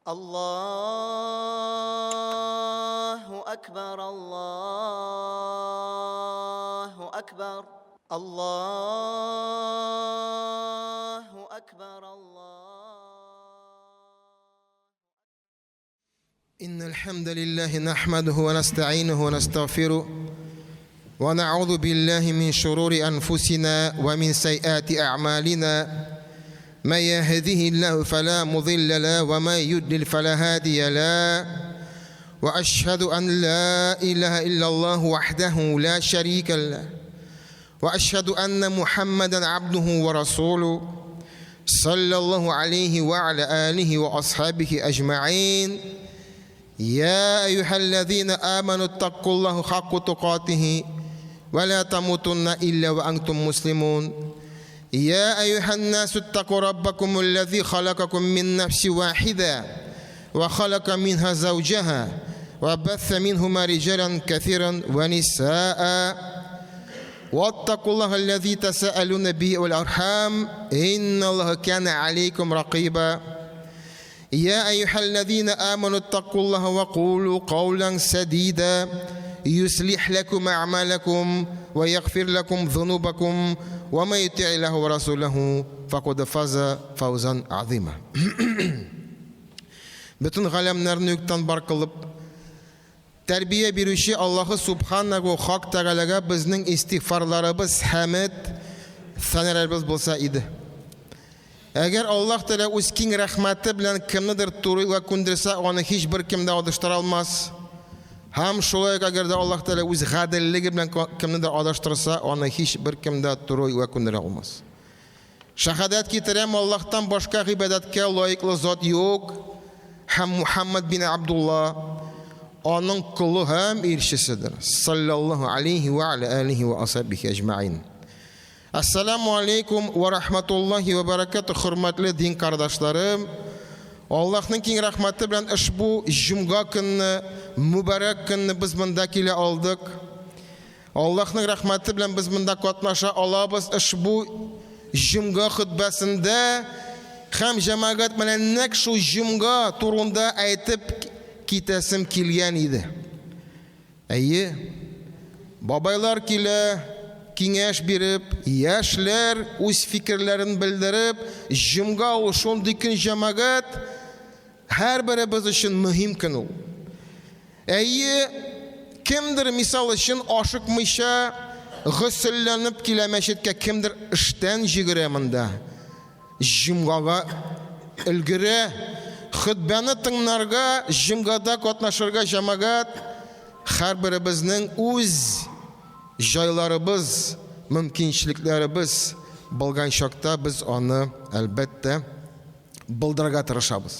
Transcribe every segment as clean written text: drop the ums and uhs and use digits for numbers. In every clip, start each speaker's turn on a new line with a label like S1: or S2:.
S1: الله أكبر الله أكبر الله أكبر
S2: إن الحمد لله نحمده ونستعينه ونستغفره ونعوذ بالله من شرور أنفسنا ومن سيئات أعمالنا من يهده الله فلا مضل له ومن يضلل فلا هادي له وأشهد أن لا إله إلا الله وحده لا شريك له وأشهد أن محمدا عبده ورسوله صلى الله عليه وعلى آله وأصحابه أجمعين يا أيها الذين آمنوا اتقوا الله حق تقاته ولا تموتن إلا وأنتم مسلمون يا أيها الناس اتقوا ربكم الذي خلقكم من نفس واحدة وخلق منها زوجها وبث منهما رجالا كثيرا ونساء واتقوا الله الذي تساءلون به والأرحام إن الله كان عليكم رقيبا يا أيها الذين آمنوا اتقوا الله وقولوا قولا سديدا يصلح لكم أعمالكم ويغفر لكم ذنوبكم ومن يطع الله ورسوله فقد فاز فوزا عظيما. Bütün galemlerin yükten barkılıp terbiye birüşü Allah'ı Subhanahu Hak Teala'ga bizning istiğfarlarımız, hamd, sanalarımız bolsa idi. Eğer Allah Teala o'z keng rahmati bilan kimnidir to'g'riga ko'ndirsa, uni hech bir kimda adashtira olmas. Ham shulay agarda Allah Teala o'z g'adilligi bilan kimnidir adashtirsa, uni hech bir kimda to'g'riga ko'ndira olmas. Shahodat keltiram, Allohdan boshqa ibodatga loyiqli zot yo'q. Ham Muhammad bin Abdullah onun quli ham elchisidir. Sallallohu alayhi va ala alihi va ashabihi ajma'in. Assalamu alaikum ve rahmetullahi ve berekatuhu hürmetli din kardeşlerim. Allah'ın keng rahmeti bilen ushbu jumga kunni, mübarek kunni biz bunda kela aldık. Allah'ın rahmeti bilen biz bunda qatnasha olamiz. Ushbu jumga xutbasida ham jamoat bilan nek shu jumga turunda aytib ketasim kelgan edi. Ayyi, babaylar kela kengash berib, yoshlar o'z fikrlarini bildirib, jumga shunday kun jamoat har biri biz uchun muhim kun. Ayyi, kimdir misol uchun oshiqmisha g'usullanib kela masjidga, kimdir ishdan jigiramanda jumgaga ilgari xutbani tinglarga, jumgada qatnashirga jamoat har biri bizning o'z joylarimiz, mumkinchiliklarimiz bo'lgan chaqda biz onu albatta bildirga tirishamiz.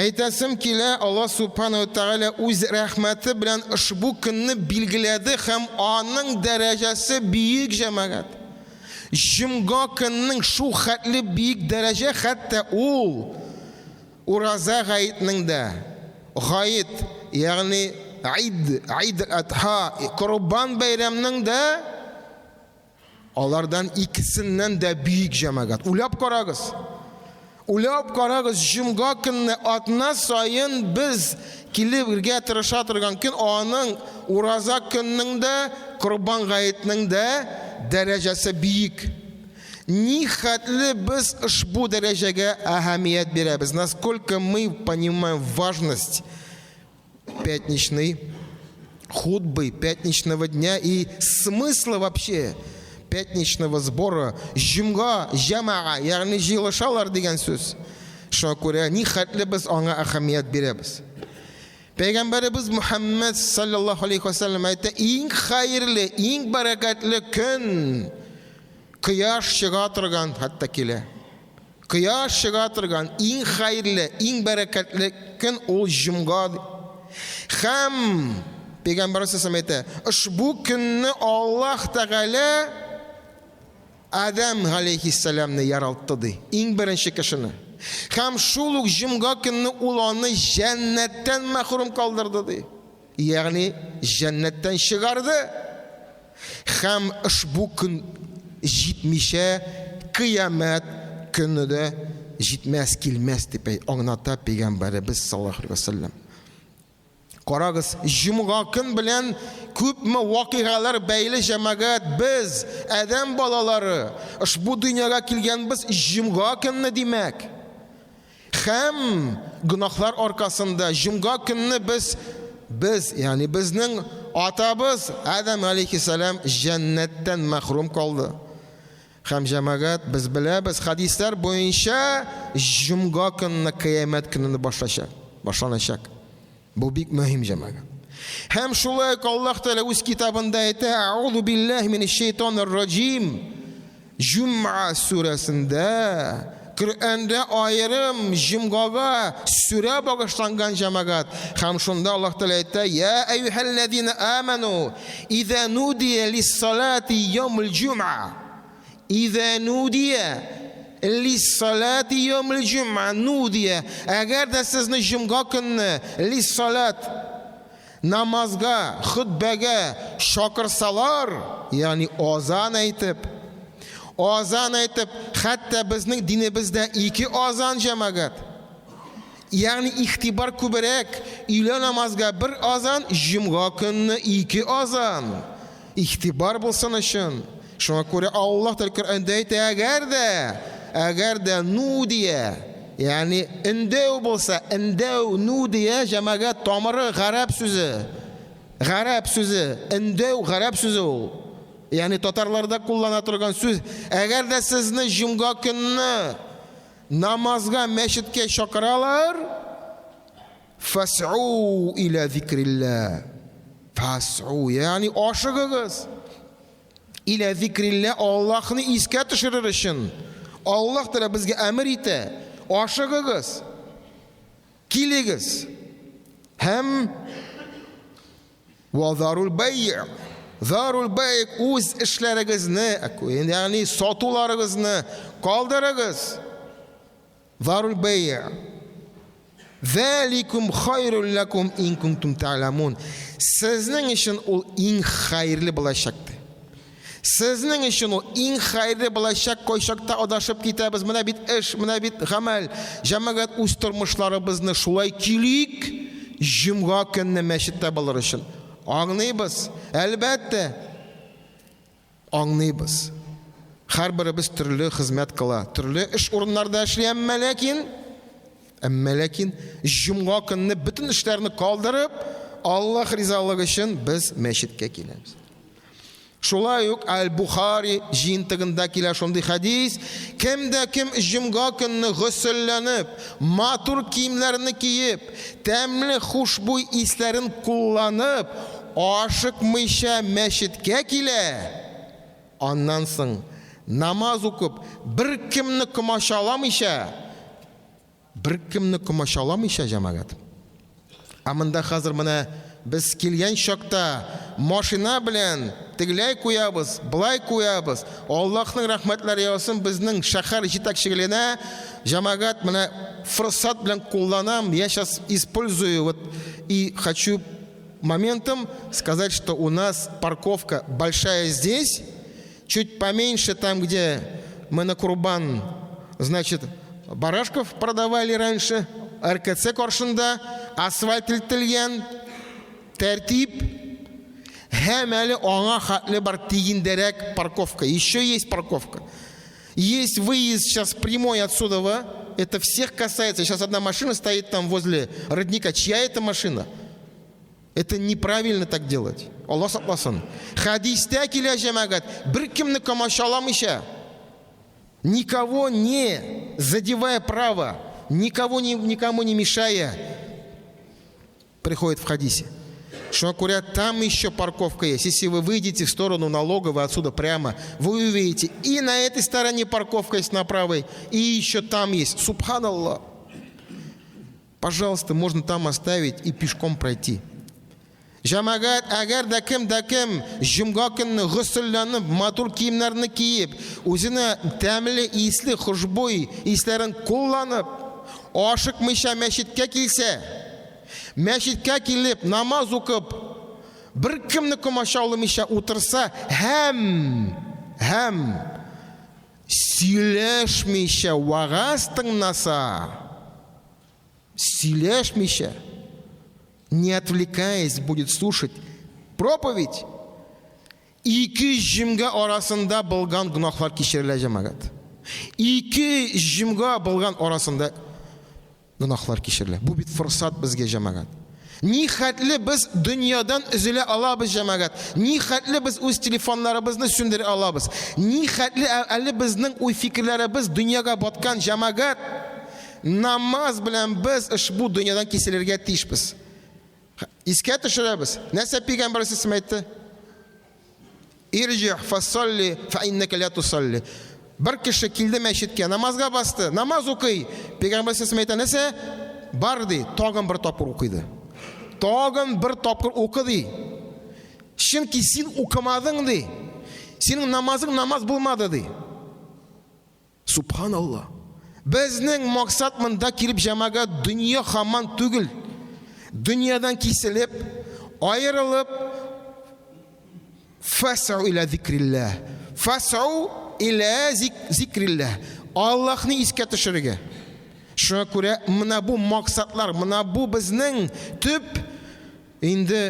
S2: Aytasim kela, Allah Subhanahu wa Taala o'z rahmati bilan ushbu kunni belgiladi ham onun darajasi buyuk jamoat. Jumga kunning shu xatli buyuk daraja, hatto Uraza g'ayitning da g'ayit, ya'ni Eid al-Adha, Kurban bayramning da onlardan ikisinden de büyük cemaat. Ulab qaragız, jumga kunni atna sayın biz kelib birga tirasha turgan kun, onun Uraza kunning da, Kurban g'ayitning da darajasi büyük. Nihatli biz ushbu darajaga ahamiyat beramiz. Насколько мы понимаем важность пятничной хутбы, пятничного дня и смысла вообще пятничного сбора, жумга, жамаа, яғни жиылышалар деген сөз. Шуңа күрә нихәтле без аңа әһәмият бирәбез. Пәйгамбәребез Мухаммад саллаллаху алейхи ва саллям әйтә, иң хайырлы, иң бәрәкәтле көн кояш чыга торган, хәтта килә. Кояш чыга торган иң хайырлы, иң бәрәкәтле көн ул жумга. Ham Peygamber Aleyhisselam ushbu kunni Allah Teala Adam Aleyhisselamni yaratdi. Eng birinchi kishini. Ham shuluk jumga kunni ularni jannatdan mahrum qoldirdi. Ya'ni jannatdan chiqardi. Ham ushbu kun yetmisha qiyomat kunida җитмәс, килмәс дип аңлата Пәйгамбәребез саллаллаһу алейһи ва саллям. Карагыз, җомга көн белән күпме вакыйгалар бәйле җәмәгать, без адәм балалары ошбу дөньяга килгәнбез җомга көнне димәк. Һәм гынахлар аркасында җомга көнне без, ягъни безнең атабыз Адам алейхиссалам җәннәттән мәхрүм калды. Һәм җәмәгать, без беләбез, хадислар буенча җомга көнне кыямәт көнне башланачак. Бу бик мөһим җәмәгать. Һәм шулай Аллаһ Тәгалә үз китабында әйтә: "Аузу биллаһи минеш шайтанир раҗим." Җумма сүрәсендә, Коръәндә аерым җомгага сүрә багышланган җәмәгать. Һәм шунда Аллаһ Тәгалә әйтә: "Я аyyuhallazina amanu, idza nudiya lis-salati yawmil jum'a." Idza nudiya lis-salati yawmil jum'a, nudiya. Әгәр дә сезне җомга көнне лис-салат, намазга, хутбәгә шакырсалар, ягъни азан әйтеп, хәтта безнең динебездә 2 азан җәмәгать. Ягъни ихтибар күбрәк, өйлә намазга 1 азан, җомга көнне 2 азан. Ихтибар булсын өчен. Шуңа күрә Аллаһ Тәгалә Коръәндә әйтә: әгәр дә нудия, ягъни индәү булса, индәү нудия җәмәгать тамыры гарәп сүзе. Индәү гарәп сүзе ул. Ягъни татарларда куллана торган сүз. Әгәр дә сезне җомга көнне намазга, мәчеткә чакыралар, фас'у иля зикрилlah. Фас'у, ягъни ашыгыгыз. Иля зикрилlah, Аллаһны искә төшерер өчен. Аллаһ Тәгалә безгә әмер итә: ашыгыгыз, килегез. Һәм вазарул бәй', үз эшләрегезне, ягъни сатуларыгызны калдырыгыз. Зарул бәй'. Заликум хайрул лакум ин кунтум та'ламун. Сезнең өчен ул иң хайрлы булачакты. Сезнең өчен ул иң хайрлы булачак. Койшакта адашып китәбез. Менә бит эш, менә бит гамәл. Җәмәгать үз тормышларыбызны шулай килик, җомга көнне мәчеттә булыр өчен. Аңлыйбыз, әлбәттә аңлыйбыз. Һәрберебез төрле хезмәт кыла, төрле эш урыннарда эшли, әмма ләкин җомга көнне бөтен эшләрне калдырып, Аллаһ ризалыгы өчен без мәчеткә киләбез. Шулай ук Аль-Бухари җыентыгында килә шундый хадис: кемдә кем җомга көнне гысылланып, матур киемнәрне киеп, тәмле хушбуй исләрен кулланып, ашыкмыйча мәчеткә килә, аннан соң намаз укып, беркемне комачаламыйча җәмәгать. Амында хәзер менә без килгән чакта машина белән тегеләй куябыз, былай куябыз. Аллаһның рәхмәтләре яусын безнең шәһәр җитәкчелегенә. Җәмәгать менә форсат белән кулланам. Я сейчас использую и хочу моментом сказать, что у нас парковка большая здесь, чуть поменьше там, где мы на Курбан, значит, барашков продавали раньше, РКЦ каршында, асфальт илтелгән, тәртип, һәм әле аңа хәтле бар тигендәрәк парковка. Еще есть парковка. Есть выезд сейчас прямой отсюда, это всех касается. Сейчас одна машина стоит там возле родника. Чья это машина? Это неправильно так делать. Аллаһ сакласын. Хадистә килә җәмәгать, беркемне комачаламыйча, никого не задевая право, никому не мешая, приходит в хадисе. Что говорят, там еще парковка есть. Если вы выйдете в сторону налоговой отсюда прямо, вы увидите, и на этой стороне парковка есть на правой, и еще там есть. Субханаллах. Пожалуйста, можно там оставить и пешком пройти. Җәмәгать, әгәр дә кем җомга көнне гысылланып, матур киемнәрне киеп, үзенә тәмле исле хушбуй исләрен кулланып, ашыкмыйча мәчеткә килсә, мәчеткә килеп намаз укып, беркемне комачауламыйча утырса, һәм сөйләшмейше вағаз тыңнаса, сөйләшмейше, не отвлекаясь, будет слушать проповедь, ике җимгә арасында булган гөнаһлар кичерелә җәмәгать. Ике җимгә булган арасында гөнаһлар кичерелә. Бу бит форсат безгә җәмәгать. Ни хәтле без дөньядан üzелә алабыз җәмәгать. Ни хәтле без үз телефоннарыбызны сүндерә алабыз. Ни хәтле әле безнең уй фикерләребез дөньяга баткан җәмәгать. Намаз белән без ушбу дөньядан киселергә тиешбез. Искә төшерәбез. Нәрсә пәйгамбәр әйтте? Ирҗи фасалли фа иннaka ла тусалли. Бер кеше килде мәчеткә, намазга басты, намаз укый. Пәйгамбәр әйтә нәрсә? Бар ди, тагын бер тапкыр укыйды. Тагын бер тапкыр укыды. Чөнки син укымадың ди. Синең намазың намаз булмады ди. Субханаллах. Безнең максат монда килеп җәмәгать дөнья хаман түгел. Дөньядан киселеп, аерылып, фас'у иля зикриллах. Фас'у иля зикриллах. Аллаһны искә төшерергә. Шуңа күрә менә бу максатлар, менә бу безнең төп инде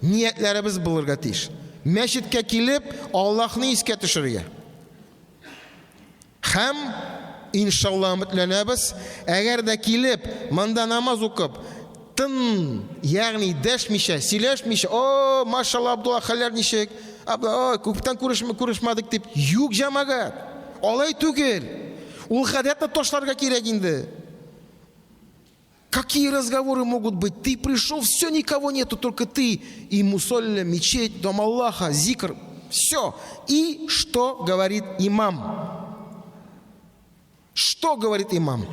S2: ниятләребез булырга тиеш. Мәчеткә килеп, Аллаһны искә төшерергә. Һәм иншаллах үмитләнәбез, әгәр дә килеп, монда намаз укып, тын, ягъни дәшмичә, сөйләшмичә, о, машалла Абдулла хәлләр ничек? Абдулла, күптән күрешмәдек дип, юк җәмәгать. Алай түгел. Ул гадәтне ташларга кирәк инде. Какие разговоры могут быть? Ты пришел, все, никого нету, только ты и мусалля, мечеть, дом Аллаха, зикр, все. И что говорит имам? Что говорит имам?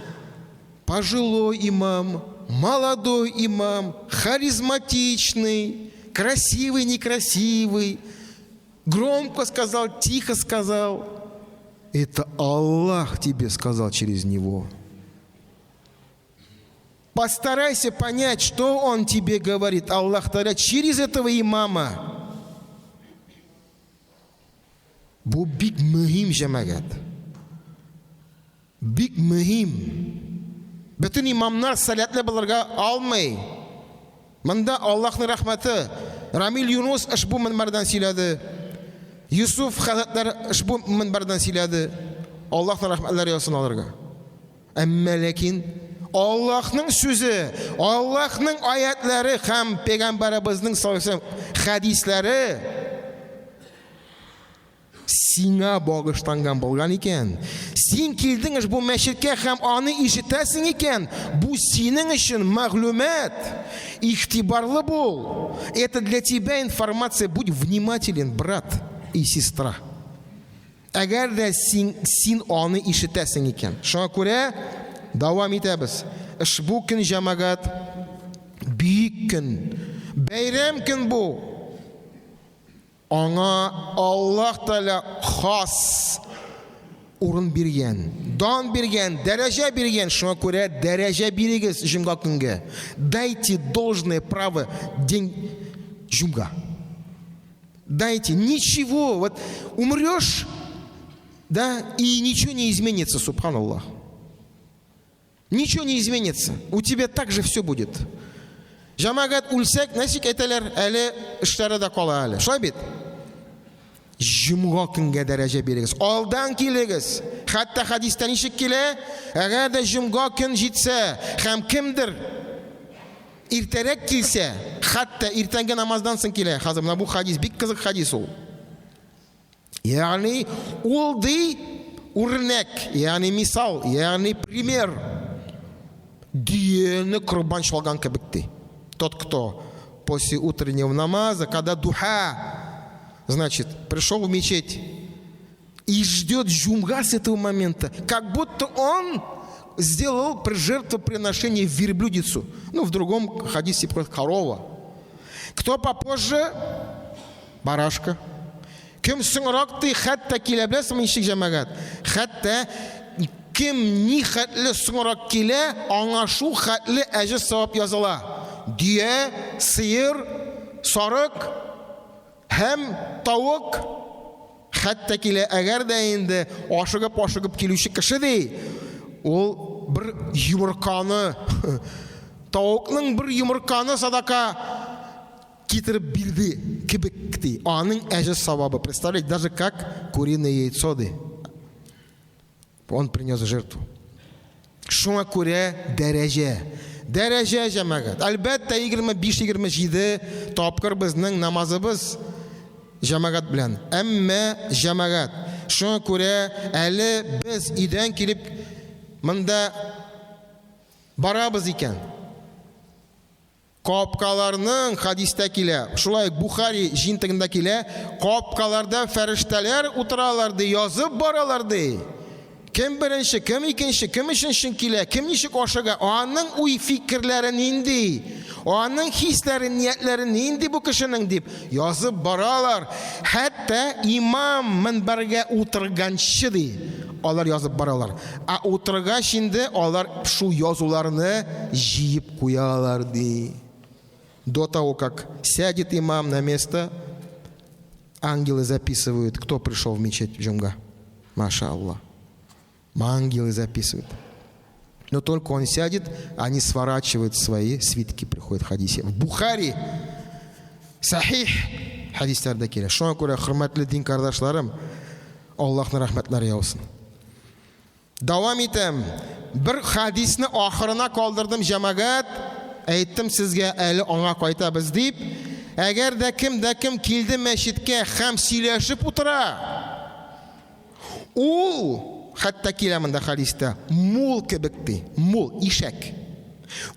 S2: Пожилой имам, молодой имам, харизматичный, красивый, некрасивый, громко сказал, тихо сказал. Это Аллах тебе сказал через него. Постарайся понять, что он тебе говорит, Аллах Та'аля, через этого имама. Бу бик мөһим җәмәгать. Бик мөһим. Бөтен имамнар салатлы булырга алмый. Монда Аллаһның рәхмәте. Рамил Юнус ушбу минбардан сөйләде. Юсуф хәзрәтләр ушбу минбардан сөйләде. Аллаһның рәхмәтләре ясын алырга. Әмма ләкин Аллаһның сүзе, Аллаһның аятлары һәм пәйгамбәребезнең саллаллаһу хәдисләре сиңа багышланган булган икән. Син килдең бу мәчеткә һәм аны ишетәсең икән. Бу синең өчен мәгълүмат. Игътибарлы бул. Это для тебя информация. Будь внимателен, брат и сестра. Әгәр дә син аны ишетәсең икән. Шуңа күрә давам итәбез. Ушбу көн җәмәгать бик көн, бәйрәм көн бу. Аңа Аллаһ Та'аля хас урын биргән, дан биргән, дәрәҗә биргән. Шуңа күрә дәрәҗә бирегез җомга көнгә. Дайте должное право день җомга. Дайте. Ничего, вот умрешь, да, и ничего не изменится, субханаллах. Ничего не изменится. У тебя так же все будет. Җәмәгать үлсәк, ничек әйтәләр, әле эшләре дә кала әле. Шулай бит? Җомга көнгә дәрәҗә бирегез. Алдан килегез. Хәтта хадистә ничек килә? Әгәр дә җомга көн җитсә, һәм кемдер иртәрәк килсә, хәтта иртәнге намаздан соң килә. Хәзер менә бу хадис бик кызык хадис ул. Ягъни ул ди үрнәк, ягъни мисал, ягъни пример. Диене курбан шалган кебек ди. Тот, кто после утреннего намаза, когда духа, значит, пришел в мечеть и ждет җумга с этого момента, как будто он сделал жертвоприношение в верблюдицу. Ну, в другом хадисе просто корова. Кто попозже? Барашка. Кем соңрак ты хәтта килә беләсеңме ничек җәмәгать? Хәтта кем ни хәтле соңрак килә, аңа шу хәтле әҗр савап языла. Дия, сыер, сарык, һәм тавык, Хәтта килә, әгәр дә инде ашыгып килүче кеше ди, ул бер йомырканы, тавыкның бер йомырканы садака китереп бирде кебек ди. Аның әҗр савабы. Представляете, даже как куриное яйцо ди. Он принес жертву. Шуңа күрә дәрәҗә җәмәгать. Әлбәттә 25-27 тапкыр безнең намазыбыз җәмәгать белән. Әмма җәмәгать. Шуңа күрә әле без өйдән килеп монда барабыз икән. Капкаларның хадистә килә, шулай Бухари җинтегендә килә, капкаларда фәрештәләр утыралар ди, язып баралар ди. Кем беренче, кем икенче, кем өченче килә, кем ничек ашыга, аның уй фикерләре нинди, аның хисләре, ниятләре нинди бу кешенең дип язып баралар. Хәтта имам минбәргә утырганчы ди, алар язып баралар. А утыргач инде алар шу язуларны җыеп куялар ди. До того, как сядет имам на место, ангелы записывают, кто пришел в мечеть в Джумга. Маша Аллах. Ангелы записывают. Но только он сядет, они сворачивают свои свитки, приходят в хадисе. В Бухари сахих хадистарда келе. Шуңа күрә, хөрмәтле дин кардашларым, Аллаһның рәхмәтләре яусын. Дәвам итәм. Бер хадисны ахырына калдырдым, җәмәгать. Әйттем сезгә, әле аңа кайтабыз дип. Әгәр дә кем килде мәчеткә һәм сөйләшеп утыра, ул хәтта килә монда хадистә мул кебек ди, мул ишәк.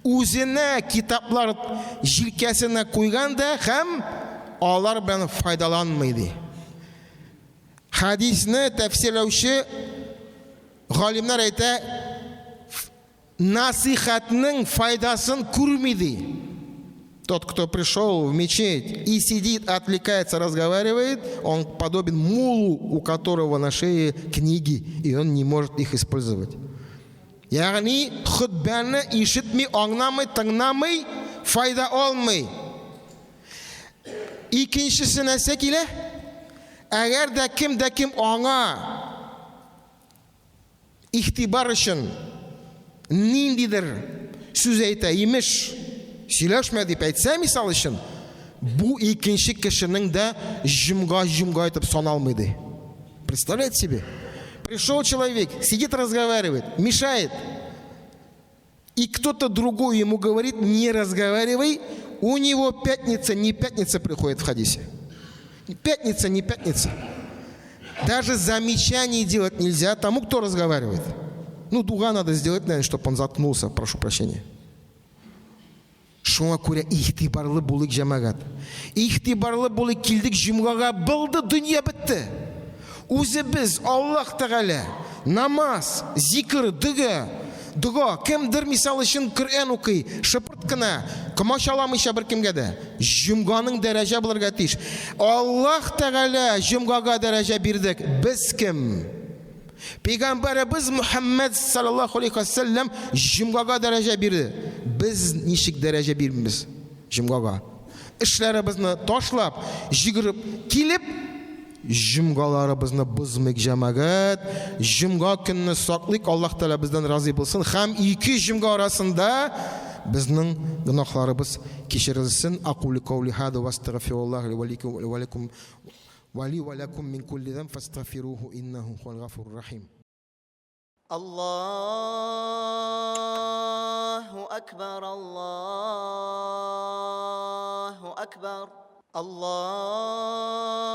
S2: Үзенә китаплар җилкәсенә куйганда һәм алар белән файдаланмый ди. Хадисне тәфсирләүче галимнәр әйтә, насихатның файдасын күрмиди. Тот, кто пришел в мечеть и сидит, отвлекается, разговаривает, он подобен мулу, у которого на шее книги, и он не может их использовать. Ягъни хутбаны ишетми, аңламый, тыңламый, файда алмый. Икенчесе нәрсә килә? Әгәр дә кем аңа ихтибар өчен ниндидер сүз әйтә, имеш, сөйләшмә дип әйтсә, мисал өчен, бу икенче кешенең дә җомга итеп саналмый ди. Представляете себе? Пришел человек, сидит, разговаривает, мешает. И кто-то другой ему говорит, не разговаривай, у него пятница, не пятница приходит в хадисе. Пятница, не пятница. Даже замечаний делать нельзя тому, кто разговаривает. Ну, дуга надо сделать, наверное, чтобы он заткнулся, прошу прощения. Шуңа күрә ихтибарлы булык җәмәгать. Ихтибарлы булык килдек җомгага, булды, дөнья бетте. Үзебез Аллаһ Тәгалә намаз, зикр, дуга, кемдер мисал өчен Коръән укый, шыпырт кына, комачаламыйча бер кемгә дә, җомганың дәрәҗә булырга тиеш. Аллаһ Тәгалә җомгага дәрәҗә бирдек. Без кем? Пәйгамбәрбез Мөхәммәд саллаллаһу алейхи ва саллям җомгага дәрәҗә бирде. Без ничек дәрәҗә бирмибез җомгага? Эшләребезне ташлап, җигереп килеп, җомгаларыбызны бозмыйк җәмәгать, җомга көнне саклыйк, Аллаһ Тәгалә бездән разый булсын, һәм ике җомга арасында безнең гөнаһларыбыз кечерелсен. Aqulu qawli hada wa astaghfirullah li wa lakum wa li wa lakum min kulli dhanb fastaghfiruhu innahu huwal ghafurur rahim.
S1: Allahu akbar, Allahu akbar, Allah